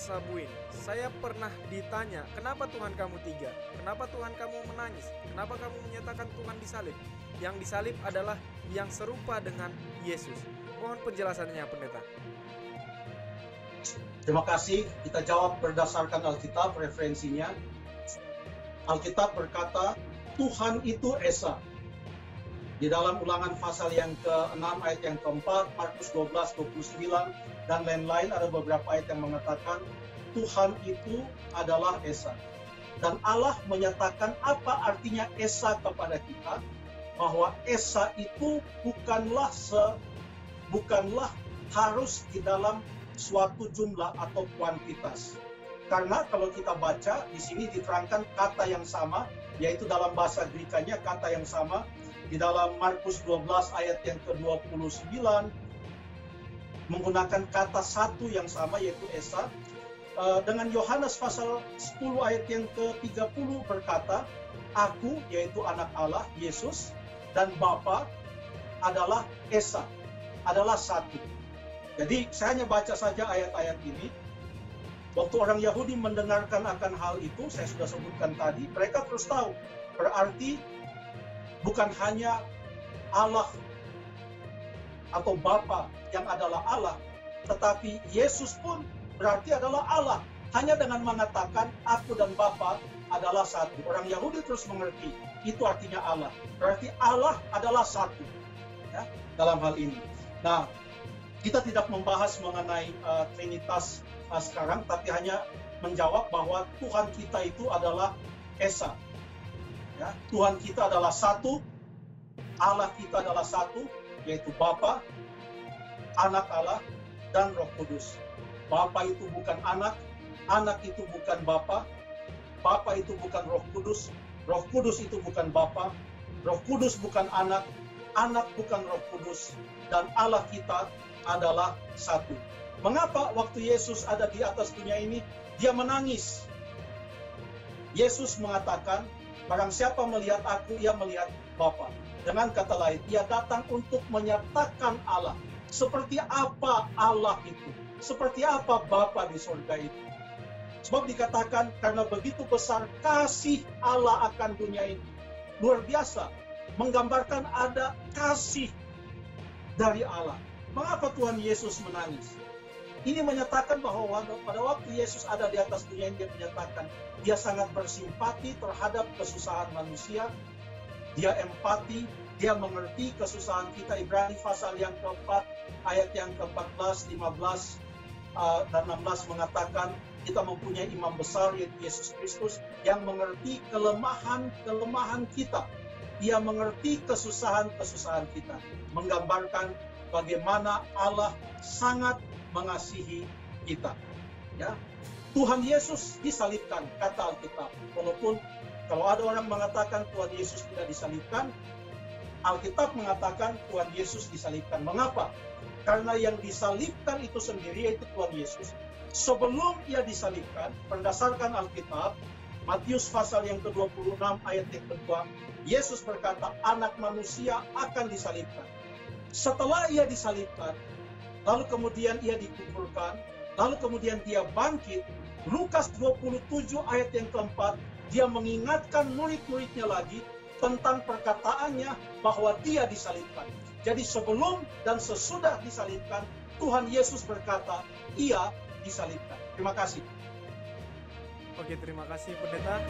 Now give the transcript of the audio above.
Sabuin, saya pernah ditanya, kenapa Tuhan kamu tiga? Kenapa Tuhan kamu menangis? Kenapa kamu menyatakan Tuhan disalib? Yang disalib adalah yang serupa dengan Yesus. Mohon penjelasannya, Pendeta. Terima kasih. Kita jawab berdasarkan Alkitab, referensinya. Alkitab berkata, Tuhan itu Esa. Di dalam Ulangan pasal yang ke-6 ayat yang ke-4, Markus 12, 29, dan lain-lain ada beberapa ayat yang mengatakan Tuhan itu adalah Esa. Dan Allah menyatakan apa artinya Esa kepada kita, bahwa Esa itu bukanlah harus di dalam suatu jumlah atau kuantitas. Karena kalau kita baca, di sini diterangkan kata yang sama, yaitu dalam bahasa Grekanya kata yang sama. Di dalam Markus 12 ayat yang ke-29 menggunakan kata satu yang sama, yaitu Esa. Dengan Yohanes pasal 10 ayat yang ke-30 berkata, Aku, yaitu anak Allah, Yesus, dan Bapa adalah Esa, adalah satu. Jadi saya hanya baca saja ayat-ayat ini. Waktu orang Yahudi mendengarkan akan hal itu, saya sudah sebutkan tadi, mereka terus tahu, berarti bukan hanya Allah atau Bapa yang adalah Allah, tetapi Yesus pun berarti adalah Allah. Hanya dengan mengatakan aku dan Bapa adalah satu. Orang Yahudi terus mengerti, itu artinya Allah. Berarti Allah adalah satu, ya, dalam hal ini. Nah, kita tidak membahas mengenai Trinitas sekarang, tapi hanya menjawab bahwa Tuhan kita itu adalah Esa. Ya, Tuhan kita adalah satu, Allah kita adalah satu, yaitu Bapa, Anak Allah, dan Roh Kudus. Bapa itu bukan anak, anak itu bukan Bapa, Bapa itu bukan Roh Kudus, Roh Kudus itu bukan Bapa, Roh Kudus bukan anak, anak bukan Roh Kudus, dan Allah kita adalah satu. Mengapa waktu Yesus ada di atas dunia ini, dia menangis? Yesus mengatakan, barang siapa melihat aku, ia melihat Bapa. Dengan kata lain, ia datang untuk menyatakan Allah. Seperti apa Allah itu? Seperti apa Bapa di surga itu? Sebab dikatakan, karena begitu besar kasih Allah akan dunia ini. Luar biasa, menggambarkan ada kasih dari Allah. Mengapa Tuhan Yesus menangis? Ini menyatakan bahwa pada waktu Yesus ada di atas dunia ini, dia menyatakan dia sangat bersimpati terhadap kesusahan manusia. Dia empati, dia mengerti kesusahan kita. Ibrani pasal yang keempat, ayat yang ke-14, 15, dan 16 mengatakan kita mempunyai imam besar, yaitu Yesus Kristus, yang mengerti kelemahan kita. Dia mengerti kesusahan kita. Menggambarkan bagaimana Allah sangat mengasihi kita. Ya, Tuhan Yesus disalibkan, kata Alkitab. Walaupun kalau ada orang mengatakan Tuhan Yesus tidak disalibkan, Alkitab mengatakan Tuhan Yesus disalibkan. Mengapa? Karena yang disalibkan itu sendiri, yaitu Tuhan Yesus. Sebelum ia disalibkan, berdasarkan Alkitab, Matius pasal yang ke-26 ayat yang kedua, Yesus berkata, anak manusia akan disalibkan. Setelah ia disalibkan, lalu kemudian ia dikuburkan, lalu kemudian dia bangkit. Lukas 27 ayat yang keempat, dia mengingatkan murid-muridnya lagi tentang perkataannya bahwa dia disalibkan. Jadi sebelum dan sesudah disalibkan, Tuhan Yesus berkata, ia disalibkan. Terima kasih. Oke, terima kasih Pendeta.